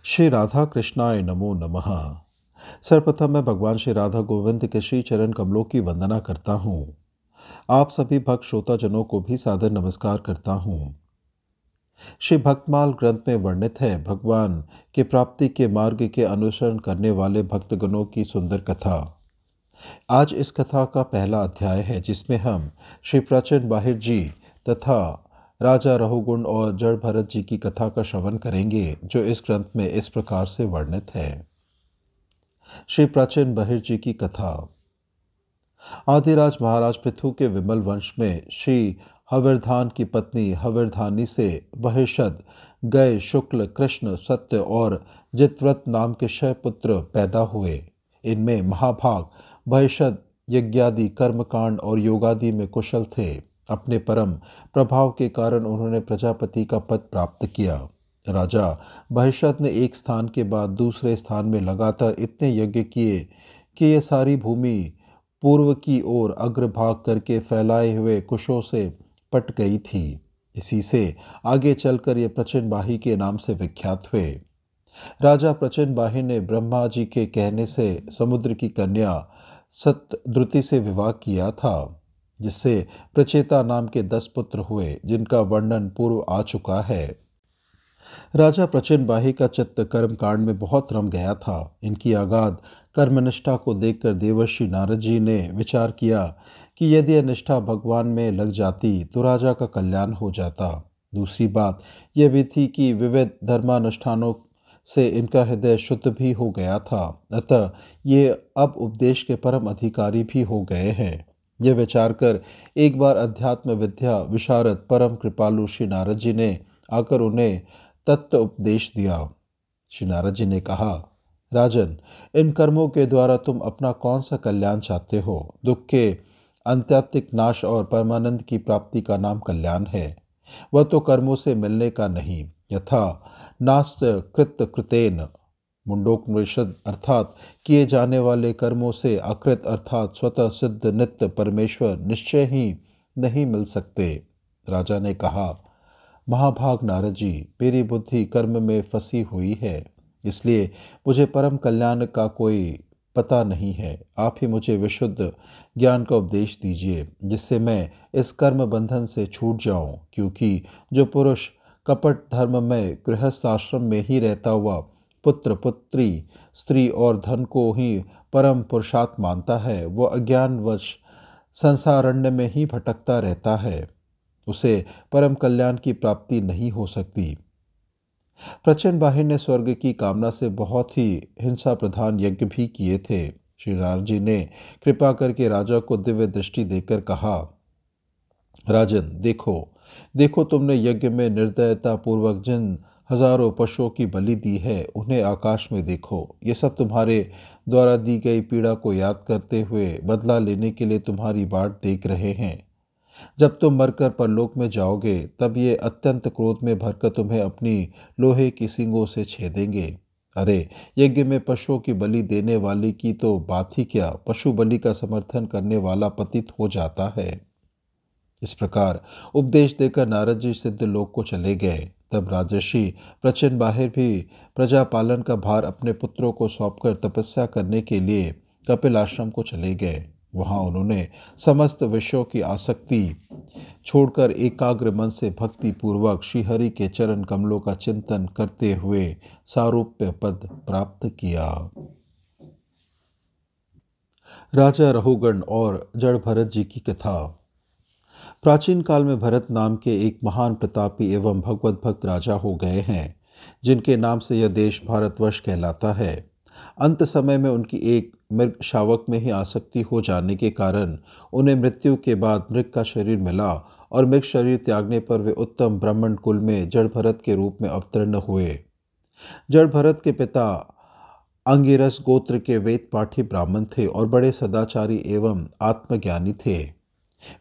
श्री राधा कृष्णाय नमो नमः। सर्वप्रथम मैं भगवान श्री राधा गोविंद के श्री चरण कमलों की वंदना करता हूँ। आप सभी भक्त श्रोताजनों को भी सादर नमस्कार करता हूँ। श्री भक्तमाल ग्रंथ में वर्णित है भगवान के प्राप्ति के मार्ग के अनुसरण करने वाले भक्तगणों की सुंदर कथा। आज इस कथा का पहला अध्याय है जिसमें हम श्री प्रचंड बाहिर जी तथा राजा रहुगुण और जड़ भरत जी की कथा का श्रवण करेंगे, जो इस ग्रंथ में इस प्रकार से वर्णित है। श्री प्रचंड बाहिर जी की कथा। आदिराज महाराज पृथु के विमल वंश में श्री हविर्धान की पत्नी हविर्धानी से बहिषद गए शुक्ल कृष्ण सत्य और जितव्रत नाम के 6 पुत्र पैदा हुए। इनमें महाभाग बहिषद यज्ञादि कर्मकांड और योगादि में कुशल थे। अपने परम प्रभाव के कारण उन्होंने प्रजापति का पद प्राप्त किया। राजा बहिषद ने एक स्थान के बाद दूसरे स्थान में लगातार इतने यज्ञ किए कि ये सारी भूमि पूर्व की ओर अग्रभाग करके फैलाए हुए कुशों से पट गई थी। इसी से आगे चलकर ये प्रचंडबाही के नाम से विख्यात हुए। राजा प्रचंडबाही ने ब्रह्मा जी के कहने से समुद्र की कन्या सतद्रुति से विवाह किया था, जिससे प्रचेता नाम के 10 पुत्र हुए, जिनका वर्णन पूर्व आ चुका है। राजा प्रचंडबाही का चित्त कर्म कांड में बहुत रम गया था। इनकी अगाध कर्मनिष्ठा को देखकर देवर्षि नारद जी ने विचार किया कि यदि यह निष्ठा भगवान में लग जाती तो राजा का कल्याण हो जाता। दूसरी बात यह भी थी कि विविध धर्मानुष्ठानों से इनका हृदय शुद्ध भी हो गया था, अतः ये अब उपदेश के परम अधिकारी भी हो गए हैं। यह विचार कर एक बार अध्यात्म विद्या विशारद परम कृपालु श्री नारद जी ने आकर उन्हें तत्व उपदेश दिया। श्री नारद जी ने कहा, राजन, इन कर्मों के द्वारा तुम अपना कौन सा कल्याण चाहते हो? दुख के अंत्यात्मिक नाश और परमानंद की प्राप्ति का नाम कल्याण है। वह तो कर्मों से मिलने का नहीं। यथा नास्य कृत कृतेन, मुंडोपनिषद अर्थात किए जाने वाले कर्मों से अकृत अर्थात स्वतः सिद्ध नित्य परमेश्वर निश्चय ही नहीं मिल सकते। राजा ने कहा, महाभाग नारद जी, मेरी बुद्धि कर्म में फंसी हुई है, इसलिए मुझे परम कल्याण का कोई पता नहीं है। आप ही मुझे विशुद्ध ज्ञान का उपदेश दीजिए, जिससे मैं इस कर्म बंधन से छूट जाऊं, क्योंकि जो पुरुष कपट धर्म में गृहस्थ आश्रम में ही रहता हुआ पुत्र पुत्री स्त्री और धन को ही परम पुरुषार्थ मानता है, वह अज्ञानवश संसारण्य में ही भटकता रहता है। उसे परम कल्याण की प्राप्ति नहीं हो सकती। प्रचंडबाही ने स्वर्ग की कामना से बहुत ही हिंसा प्रधान यज्ञ भी किए थे। श्री नारद जी ने कृपा करके राजा को दिव्य दृष्टि देकर कहा, राजन, देखो देखो, तुमने यज्ञ में निर्दयता पूर्वक जिन हजारों पशुओं की बलि दी है, उन्हें आकाश में देखो। ये सब तुम्हारे द्वारा दी गई पीड़ा को याद करते हुए बदला लेने के लिए तुम्हारी बाट देख रहे हैं। जब तुम मरकर परलोक में जाओगे, तब ये अत्यंत क्रोध में भरकर तुम्हें अपनी लोहे की सींगों से छेदेंगे। अरे, यज्ञ में पशुओं की बलि देने वाले की तो बात ही क्या, पशु बलि का समर्थन करने वाला पतित हो जाता है। इस प्रकार उपदेश देकर नारद जी सिद्ध लोक को चले गए। तब राजर्षि प्रचंडबाही भी प्रजा पालन का भार अपने पुत्रों को सौंपकर तपस्या करने के लिए कपिल आश्रम को चले गए। वहां उन्होंने समस्त विषयों की आसक्ति छोड़कर एकाग्र मन से भक्ति पूर्वक श्रीहरि के चरण कमलों का चिंतन करते हुए सारूप्य पद प्राप्त किया। राजा रहुगण और जड़ भरत जी की कथा। प्राचीन काल में भरत नाम के एक महान प्रतापी एवं भगवत भक्त राजा हो गए हैं, जिनके नाम से यह देश भारतवर्ष कहलाता है। अंत समय में उनकी एक मृग शावक में ही आसक्ति हो जाने के कारण उन्हें मृत्यु के बाद मृग का शरीर मिला और मृग शरीर त्यागने पर वे उत्तम ब्राह्मण कुल में जड़ भरत के रूप में अवतीर्ण हुए। जड़ भरत के पिता अंगिरस गोत्र के वेद पाठी ब्राह्मण थे और बड़े सदाचारी एवं आत्मज्ञानी थे।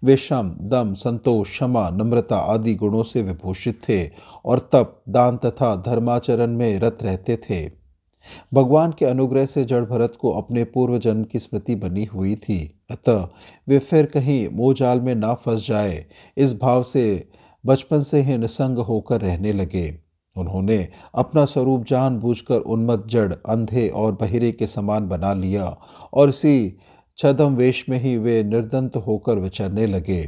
वे शम दम संतोष क्षमा नम्रता आदि गुणों से विभूषित थे और तप दान तथा धर्माचरण में रत रहते थे। भगवान के अनुग्रह से जड़ भरत को अपने पूर्व जन्म की स्मृति बनी हुई थी, अतः वे फिर कहीं मोहजाल में ना फंस जाए, इस भाव से बचपन से ही निसंग होकर रहने लगे। उन्होंने अपना स्वरूप जानबूझकर उन्मत्त, जड़, अंधे और बहिरे के समान बना लिया और इसी छद्म वेश में ही वे निर्दंत होकर विचरने लगे।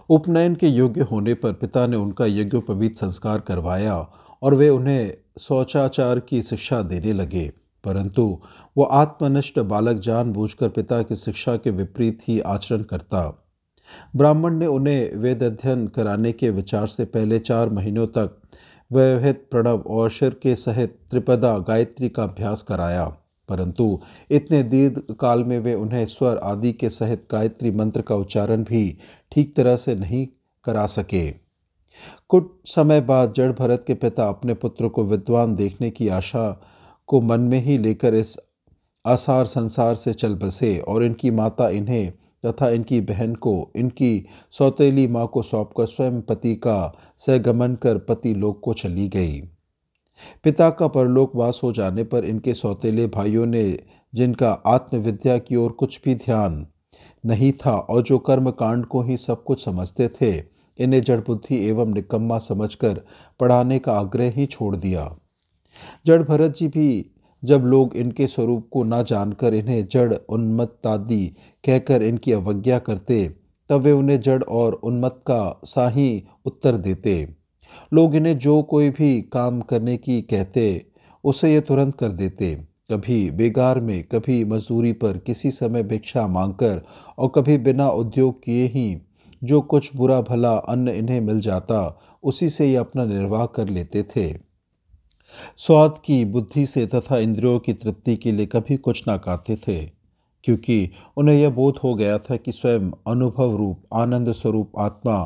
उपनयन के योग्य होने पर पिता ने उनका यज्ञोपवीत संस्कार करवाया और वे उन्हें शौचाचार की शिक्षा देने लगे, परंतु वो आत्मनिष्ठ बालक जानबूझकर पिता की शिक्षा के विपरीत ही आचरण करता। ब्राह्मण ने उन्हें वेद अध्ययन कराने के विचार से पहले 4 महीनों तक व्यवहित प्रणव और शिर के सहित त्रिपदा गायत्री का अभ्यास कराया, परंतु इतने दीर्घ काल में वे उन्हें स्वर आदि के सहित गायत्री मंत्र का उच्चारण भी ठीक तरह से नहीं करा सके। कुछ समय बाद जड़ भरत के पिता अपने पुत्र को विद्वान देखने की आशा को मन में ही लेकर इस आसार संसार से चल बसे और इनकी माता इन्हें तथा इनकी बहन को इनकी सौतेली माँ को सौंपकर स्वयं पति का सहगमन कर पति लोक को चली गई। पिता का परलोकवास हो जाने पर इनके सौतेले भाइयों ने, जिनका आत्मविद्या की ओर कुछ भी ध्यान नहीं था और जो कर्म कांड को ही सब कुछ समझते थे, इन्हें जड़ बुद्धि एवं निकम्मा समझकर पढ़ाने का आग्रह ही छोड़ दिया। जड़ भरत जी भी जब लोग इनके स्वरूप को न जानकर इन्हें जड़ उन्मत्तादि कहकर इनकी अवज्ञा करते, तब वे उन्हें जड़ और उन्मत्त का सा ही उत्तर देते। लोग इन्हें जो कोई भी काम करने की कहते, उसे ये तुरंत कर देते। कभी बेगार में, कभी मजदूरी पर, किसी समय भिक्षा मांगकर और कभी बिना उद्योग किए ही जो कुछ बुरा भला अन्न इन्हें मिल जाता, उसी से ये अपना निर्वाह कर लेते थे। स्वाद की बुद्धि से तथा इंद्रियों की तृप्ति के लिए कभी कुछ ना खाते थे, क्योंकि उन्हें यह बोध हो गया था कि स्वयं अनुभव रूप आनंद स्वरूप आत्मा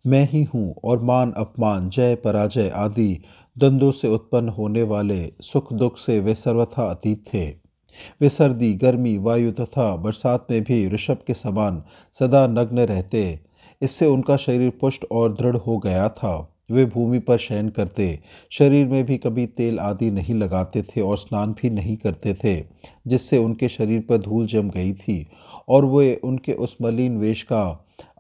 मैं ही हूँ और मान अपमान, जय पराजय आदि द्वंद्वों से उत्पन्न होने वाले सुख दुख से वे सर्वथा अतीत थे। वे सर्दी, गर्मी, वायु तथा बरसात में भी ऋषभ के समान सदा नग्न रहते। इससे उनका शरीर पुष्ट और दृढ़ हो गया था। वे भूमि पर शयन करते, शरीर में भी कभी तेल आदि नहीं लगाते थे और स्नान भी नहीं करते थे, जिससे उनके शरीर पर धूल जम गई थी और वे उनके उस मलिन वेश का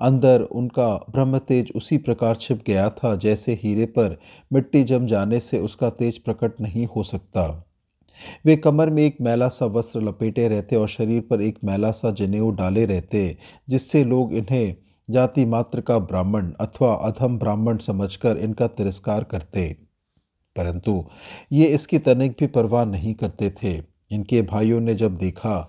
अंदर उनका ब्रह्म तेज उसी प्रकार छिप गया था जैसे हीरे पर मिट्टी जम जाने से उसका तेज प्रकट नहीं हो सकता। वे कमर में एक मैला सा वस्त्र लपेटे रहते और शरीर पर एक मैला सा जनेऊ डाले रहते, जिससे लोग इन्हें जाति मात्र का ब्राह्मण अथवा अधम ब्राह्मण समझकर इनका तिरस्कार करते, परंतु ये इसकी तनिक भी परवाह नहीं करते थे। इनके भाइयों ने जब देखा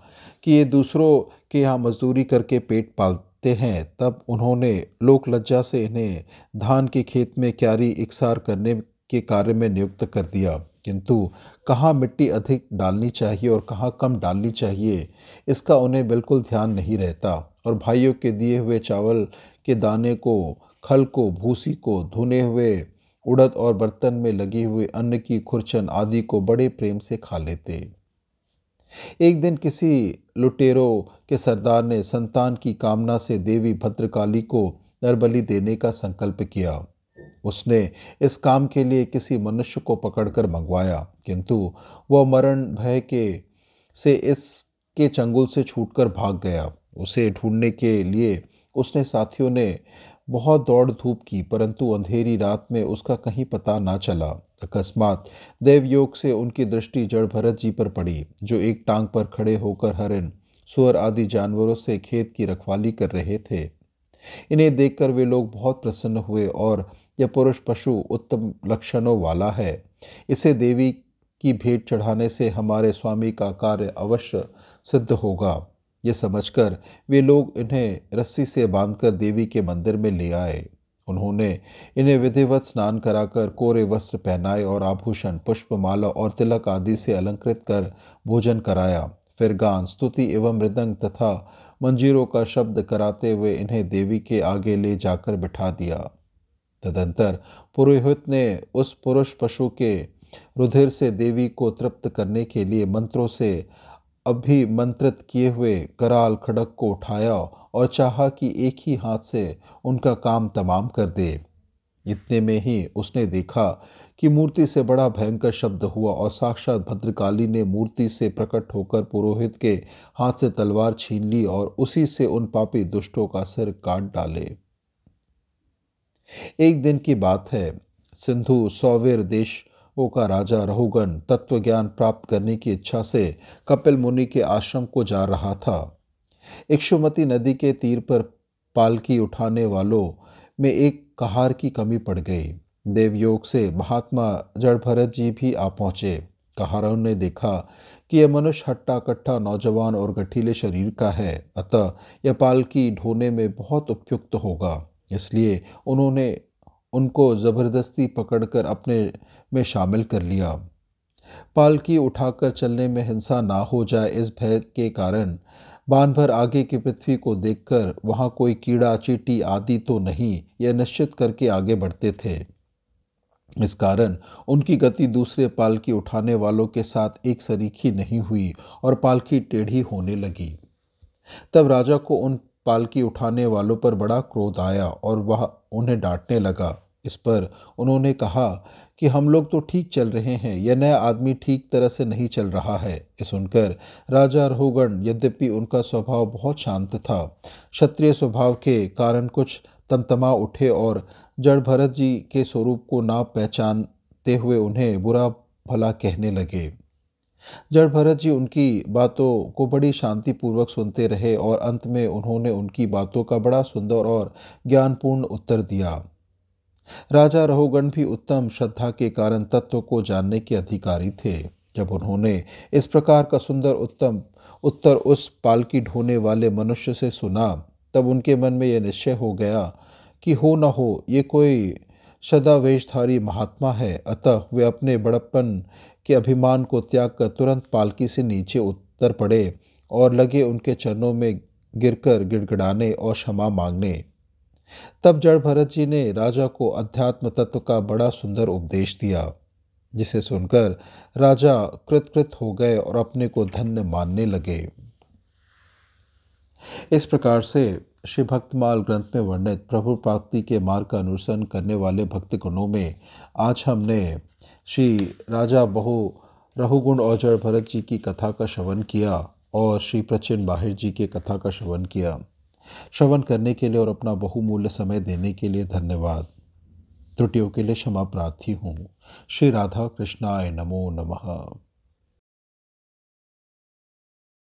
कि ये दूसरों के यहाँ मजदूरी करके पेट पालते हैं, तब उन्होंने लोक लज्जा से इन्हें धान के खेत में क्यारी इकसार करने के कार्य में नियुक्त कर दिया, किंतु कहाँ मिट्टी अधिक डालनी चाहिए और कहाँ कम डालनी चाहिए, इसका उन्हें बिल्कुल ध्यान नहीं रहता और भाइयों के दिए हुए चावल के दाने को, खल को, भूसी को, धुने हुए उड़द और बर्तन में लगी हुई अन्न की खुरचन आदि को बड़े प्रेम से खा लेते। एक दिन किसी लुटेरों के सरदार ने संतान की कामना से देवी भद्रकाली को नरबलि देने का संकल्प किया। उसने इस काम के लिए किसी मनुष्य को पकड़कर मंगवाया, किंतु वह मरण भय के से इसके चंगुल से छूटकर भाग गया। उसे ढूंढने के लिए उसने साथियों ने बहुत दौड़ धूप की, परंतु अंधेरी रात में उसका कहीं पता ना चला। अकस्मात देवयोग से उनकी दृष्टि जड़ भरत जी पर पड़ी, जो एक टांग पर खड़े होकर हरिण, सुअर आदि जानवरों से खेत की रखवाली कर रहे थे। इन्हें देखकर वे लोग बहुत प्रसन्न हुए और यह पुरुष पशु उत्तम लक्षणों वाला है, इसे देवी की भेंट चढ़ाने से हमारे स्वामी का कार्य अवश्य सिद्ध होगा। ये समझकर वे लोग इन्हें रस्सी से बांधकर देवी के मंदिर में ले आए। उन्होंने इन्हें विधिवत स्नान कराकर कोरे वस्त्र पहनाए और आभूषण, पुष्पमाला और तिलक आदि से अलंकृत कर भोजन कराया। फिर गान, स्तुति एवं मृदंग तथा मंजीरों का शब्द कराते हुए इन्हें देवी के आगे ले जाकर बिठा दिया। तदंतर पुरोहित ने उस पुरुष पशु के रुधिर से देवी को तृप्त करने के लिए मंत्रों से अभिमंत्रित किए हुए कराल खड़ग को उठाया और चाहा कि एक ही हाथ से उनका काम तमाम कर दे। इतने में ही उसने देखा कि मूर्ति से बड़ा भयंकर शब्द हुआ और साक्षात भद्रकाली ने मूर्ति से प्रकट होकर पुरोहित के हाथ से तलवार छीन ली और उसी से उन पापी दुष्टों का सिर काट डाले। एक दिन की बात है, सिंधु सौवीर देशों का राजा रहुगण तत्व ज्ञान प्राप्त करने की इच्छा से कपिल मुनि के आश्रम को जा रहा था। इक्षुमती नदी के तीर पर पालकी उठाने वालों में एक कहार की कमी पड़ गई। देवयोग से महात्मा जड़ भरत जी भी आ पहुंचे। कहारों ने देखा कि यह मनुष्य हट्टा कट्टा नौजवान और गठीले शरीर का है, अतः यह पालकी ढोने में बहुत उपयुक्त होगा। इसलिए उन्होंने उनको जबरदस्ती पकड़कर अपने में शामिल कर लिया। पालकी उठाकर चलने में हिंसा ना हो जाए इस भय के कारण बान भर आगे की पृथ्वी को देखकर वहां कोई कीड़ा चींटी आदि तो नहीं, यह निश्चित करके आगे बढ़ते थे। इस कारण उनकी गति दूसरे पालकी उठाने वालों के साथ एक सरीखी नहीं हुई और पालकी टेढ़ी होने लगी। तब राजा को उन पालकी उठाने वालों पर बड़ा क्रोध आया और वह उन्हें डांटने लगा। इस पर उन्होंने कहा कि हम लोग तो ठीक चल रहे हैं, यह नया आदमी ठीक तरह से नहीं चल रहा है। ये सुनकर राजा रहुगण, यद्यपि उनका स्वभाव बहुत शांत था, क्षत्रिय स्वभाव के कारण कुछ तमतमा उठे और जड़ भरत जी के स्वरूप को ना पहचानते हुए उन्हें बुरा भला कहने लगे। जड़ भरत जी उनकी बातों को बड़ी शांतिपूर्वक सुनते रहे और अंत में उन्होंने उनकी बातों का बड़ा सुंदर और ज्ञानपूर्ण उत्तर दिया। राजा रहुगण भी उत्तम श्रद्धा के कारण तत्व को जानने के अधिकारी थे। जब उन्होंने इस प्रकार का सुंदर उत्तम उत्तर उस पालकी ढोने वाले मनुष्य से सुना, तब उनके मन में यह निश्चय हो गया कि हो न हो ये कोई सदावेशधारी महात्मा है। अतः वे अपने बड़प्पन के अभिमान को त्याग कर तुरंत पालकी से नीचे उतर पड़े और लगे उनके चरणों में गिरकर गिड़गिड़ाने और क्षमा मांगने। तब जड़ भरत जी ने राजा को अध्यात्म तत्व का बड़ा सुंदर उपदेश दिया, जिसे सुनकर राजा कृतकृत हो गए और अपने को धन्य मानने लगे। इस प्रकार से श्री भक्तमाल ग्रंथ में वर्णित प्रभु प्राप्ति के मार्ग का अनुसरण करने वाले भक्त गणों में आज हमने श्री राजा बहु रहुगुण और जड़ भरत जी की कथा का श्रवण किया और श्री प्रचिन बाहिर जी की कथा का श्रवण किया। श्रवण करने के लिए और अपना बहुमूल्य समय देने के लिए धन्यवाद। त्रुटियों के लिए क्षमा प्रार्थी हूँ। श्री राधा कृष्णाय नमो नमः।